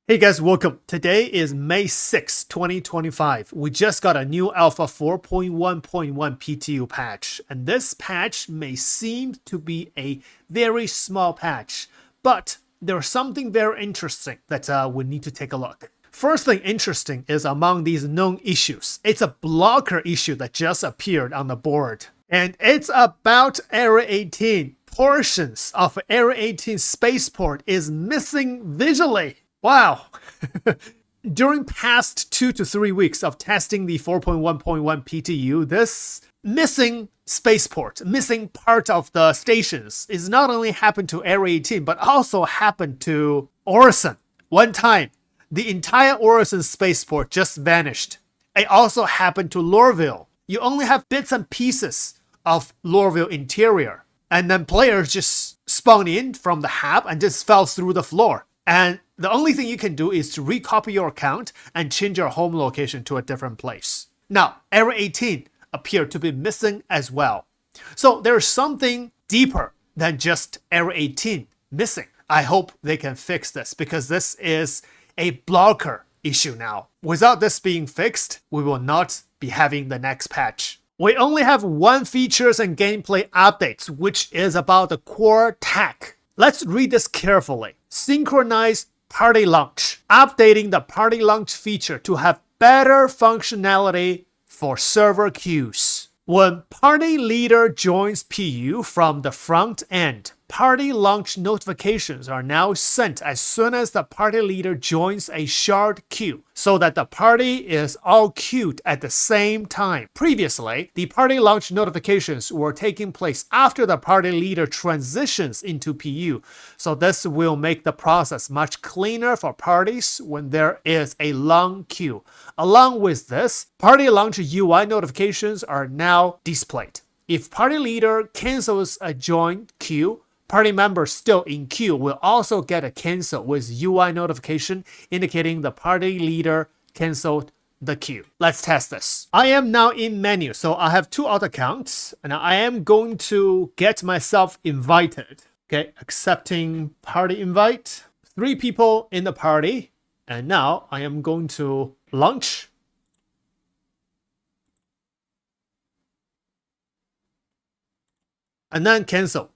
Hey guys, welcome. Today is May 6, 2025. We just got a new Alpha 4.1.1 PTU patch, and this patch may seem to be a very small patch, but there's something very interesting that we need to take a look. First thing interesting is among these known issues, it's a blocker issue that just appeared on the board, and it's about Area 18. Portions of Area 18 spaceport is missing visually. Wow. During past 2 to 3 weeks of testing the 4.1.1 PTU, this missing spaceport, missing part of the stations is not only happened to Area 18, but also happened to Orison. One time, the entire Orison spaceport just vanished. It also happened to Lorville. You only have bits and pieces of Lorville interior, and then players just spawn in from the hub and just fell through the floor. And the only thing you can do is to recopy your account and change your home location to a different place. Now, Area 18 appeared to be missing as well. So there's something deeper than just Area 18 missing. I hope they can fix this because this is a blocker issue now. Without this being fixed, we will not be having the next patch. We only have one features and gameplay updates, which is about the core tech. Let's read this carefully. Synchronized party launch. Updating the party launch feature to have better functionality for server queues. When party leader joins PU from the front end, party launch notifications are now sent as soon as the party leader joins a shared queue, so that the party is all queued at the same time. Previously, the party launch notifications were taking place after the party leader transitions into PU, so this will make the process much cleaner for parties when there is a long queue. Along with this, party launch UI notifications are now displayed. If party leader cancels a join queue, party members still in queue will also get a cancel with UI notification indicating the party leader canceled the queue. Let's test this. I am now in menu, so I have two alt accounts, and I am going to get myself invited. Okay, accepting party invite. 3 people in the party, and now I am going to launch. And then cancel.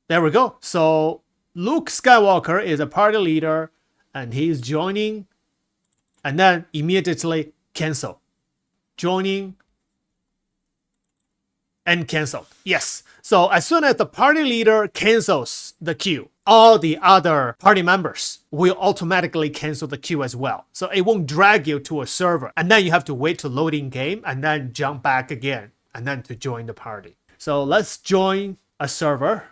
There we go. So Luke Skywalker is a party leader and he's joining and then immediately cancel. Joining and cancel. Yes. So as soon as the party leader cancels the queue, all the other party members will automatically cancel the queue as well. So it won't drag you to a server and then you have to wait to load in game and then jump back again and then to join the party. So let's join a server.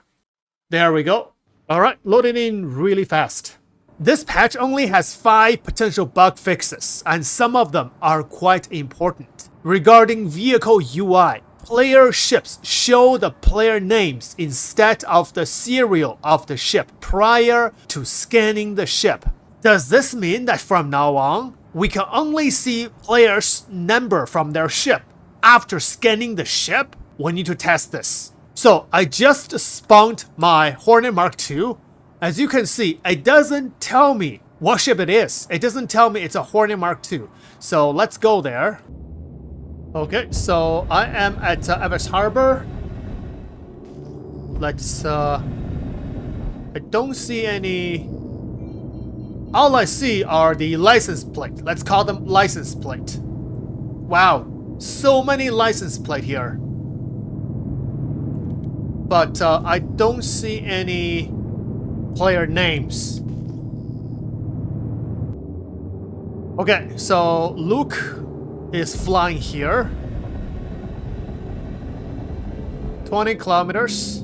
There we go. All right, loading in really fast. This patch only has 5 potential bug fixes, and some of them are quite important. Regarding vehicle UI, player ships show the player names instead of the serial of the ship prior to scanning the ship. Does this mean that from now on, we can only see players' number from their ship after scanning the ship? We need to test this. So I just spawned my Hornet Mark II. As you can see, it doesn't tell me what ship it is. It doesn't tell me it's a Hornet Mark II. So let's go there. Okay, so I am at Evans Harbor. Let's, I don't see any. All I see are the license plate. Let's call them license plate. Wow, so many license plate here. But I don't see any player names. Okay, so Luke is flying here. 20 kilometers.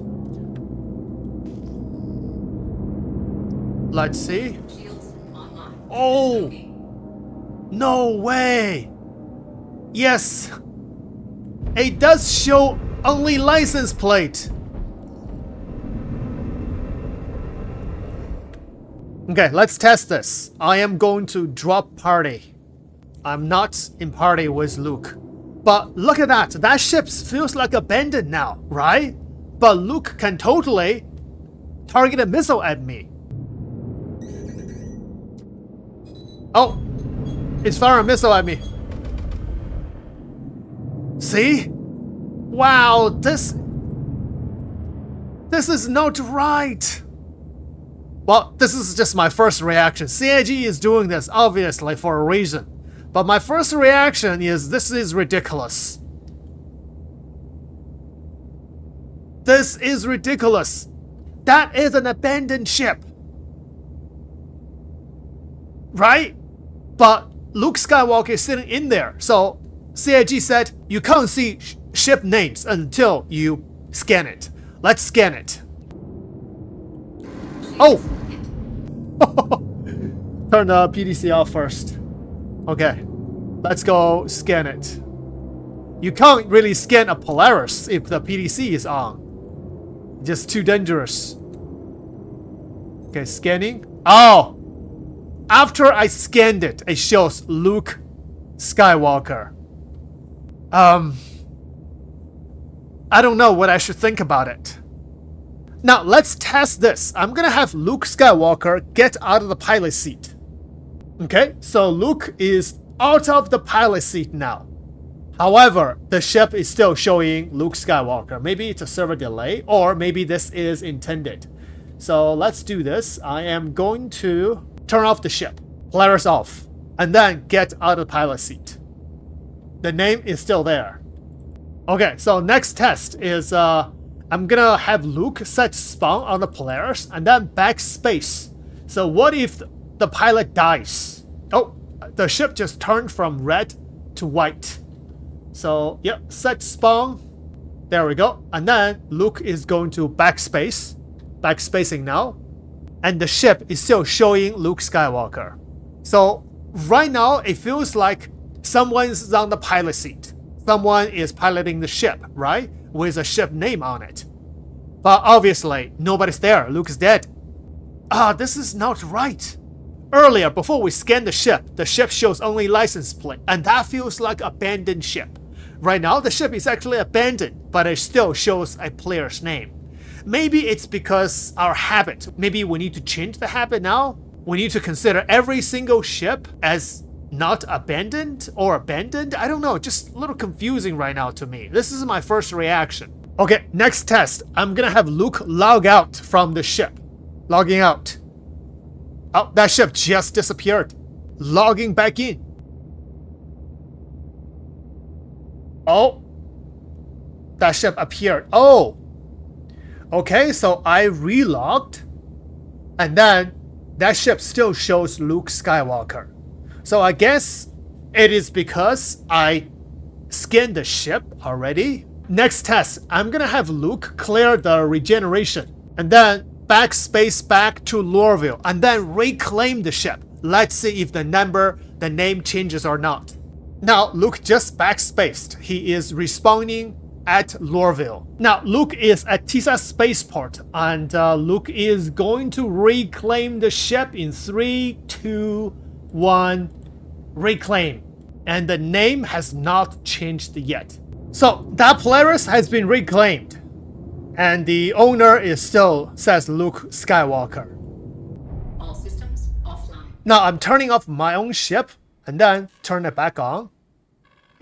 Let's see. Oh! No way! Yes! It does show only license plate. Okay, let's test this. I am going to drop party. I'm not in party with Luke. But look at that. That ship feels like abandoned now, right? But Luke can totally target a missile at me. Oh! It's firing a missile at me. See? Wow, this is not right. Well, this is just my first reaction. CIG is doing this, obviously, for a reason. But my first reaction is, this is ridiculous. This is ridiculous. That is an abandoned ship. Right? But Luke Skywalker is sitting in there. So CIG said, you can't see ship names until you scan it. Let's scan it. Oh! Turn the PDC off first. Okay. Let's go scan it. You can't really scan a Polaris if the PDC is on. Just too dangerous. Okay, scanning. Oh! After I scanned it, it shows Luke Skywalker. I don't know what I should think about it. Now, let's test this. I'm gonna have Luke Skywalker get out of the pilot seat. Okay, so Luke is out of the pilot seat now. However, the ship is still showing Luke Skywalker. Maybe it's a server delay, or maybe this is intended. So let's do this. I am going to turn off the ship, Polaris off, and then get out of the pilot seat. The name is still there. Okay, so next test is I'm gonna have Luke set spawn on the Polaris and then backspace. So what if the pilot dies? Oh, the ship just turned from red to white. So, yep, set spawn. There we go. And then Luke is going to backspace. Backspacing now. And the ship is still showing Luke Skywalker. So, right now, it feels like someone's on the pilot seat. Someone is piloting the ship, right? With a ship name on it. But obviously, nobody's there. Luke is dead. This is not right. Earlier, before we scanned the ship shows only license plate. And that feels like abandoned ship. Right now, the ship is actually abandoned, but it still shows a player's name. Maybe it's because our habit. Maybe we need to change the habit now. We need to consider every single ship as not abandoned or abandoned. I don't know, just a little confusing right now to me. This is my first reaction. Okay, next test. I'm gonna have Luke log out from the ship. Logging out. Oh, that ship just disappeared. Logging back in. Oh, that ship appeared. Oh, okay, so I relogged, and then that ship still shows Luke Skywalker. So I guess it is because I scanned the ship already. Next test, I'm gonna have Luke clear the regeneration, and then backspace back to Lorville, and then reclaim the ship. Let's see if the name changes or not. Now, Luke just backspaced. He is respawning at Lorville. Now, Luke is at Tisa Spaceport, and Luke is going to reclaim the ship in 3, 2, 1, reclaim. And the name has not changed yet. So, that Polaris has been reclaimed. And the owner is still says Luke Skywalker. All systems offline. Now, I'm turning off my own ship, and then turn it back on.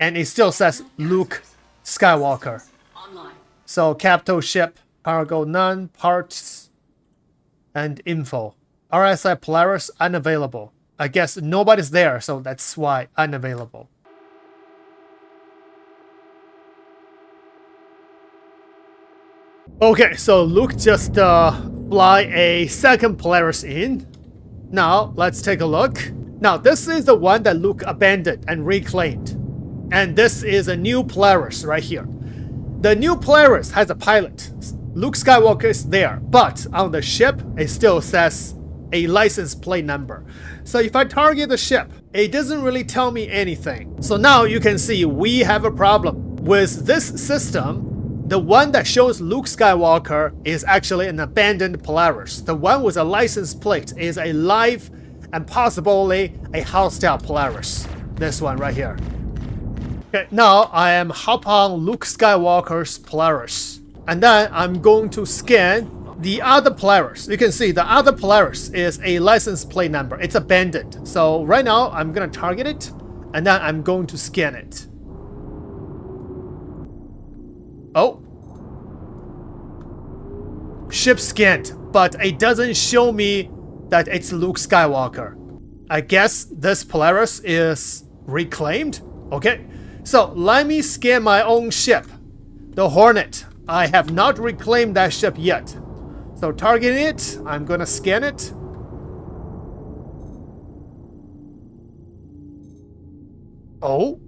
And it still says Luke Skywalker. Online. So capital ship, cargo none, parts, and info. RSI Polaris unavailable. I guess nobody's there, so that's why unavailable. Okay, so Luke just fly a second Polaris in. Now, let's take a look. Now, this is the one that Luke abandoned and reclaimed. And this is a new Polaris right here. The new Polaris has a pilot. Luke Skywalker is there, but on the ship, it still says a license plate number. So if I target the ship, it doesn't really tell me anything. So now you can see we have a problem. With this system, the one that shows Luke Skywalker is actually an abandoned Polaris. The one with a license plate is a live and possibly a hostile Polaris. This one right here. Okay, now I am hop on Luke Skywalker's Polaris. And then I'm going to scan the other Polaris, you can see the other Polaris is a license plate number. It's abandoned. So right now I'm gonna target it and then I'm going to scan it. Oh. Ship scanned, but it doesn't show me that it's Luke Skywalker. I guess this Polaris is reclaimed. Okay, so let me scan my own ship, the Hornet. I have not reclaimed that ship yet. So targeting it, I'm gonna scan it. Oh,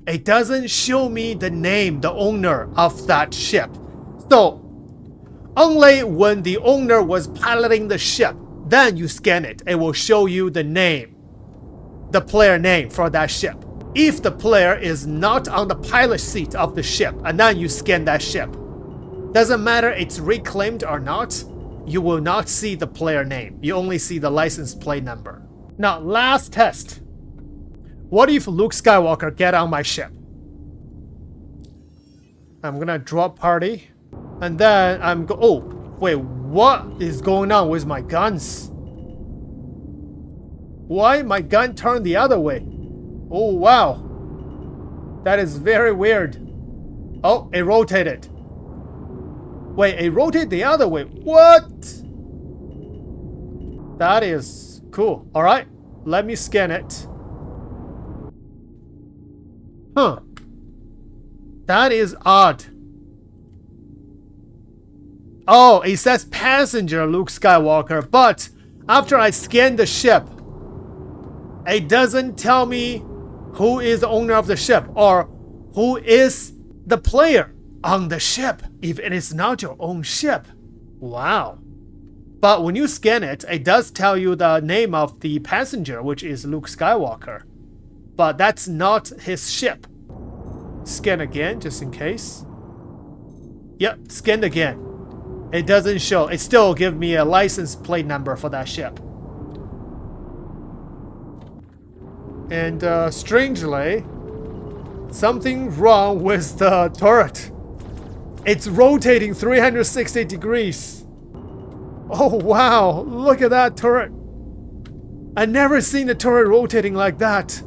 it doesn't show me the name, the owner of that ship. So only when the owner was piloting the ship, then you scan it. It will show you the name, the player name for that ship. If the player is not on the pilot seat of the ship, and then you scan that ship, doesn't matter it's reclaimed or not, you will not see the player name. You only see the license plate number. Now, last test. What if Luke Skywalker get on my ship? I'm gonna drop party, and then oh, wait, what is going on with my guns? Why my gun turned the other way? Oh, wow. That is very weird. Oh, it rotated. Wait, it rotated the other way. What? That is cool. All right, let me scan it. Huh. That is odd. Oh, it says passenger Luke Skywalker, but after I scan the ship, it doesn't tell me who is the owner of the ship or who is the player on the ship if it is not your own ship. Wow. But when you scan it, it does tell you the name of the passenger, which is Luke Skywalker. But that's not his ship. Scan again, just in case. Yep, scanned again. It doesn't show. It still gives me a license plate number for that ship. And strangely, something wrong with the turret. It's rotating 360 degrees. Oh wow, look at that turret. I've never seen a turret rotating like that.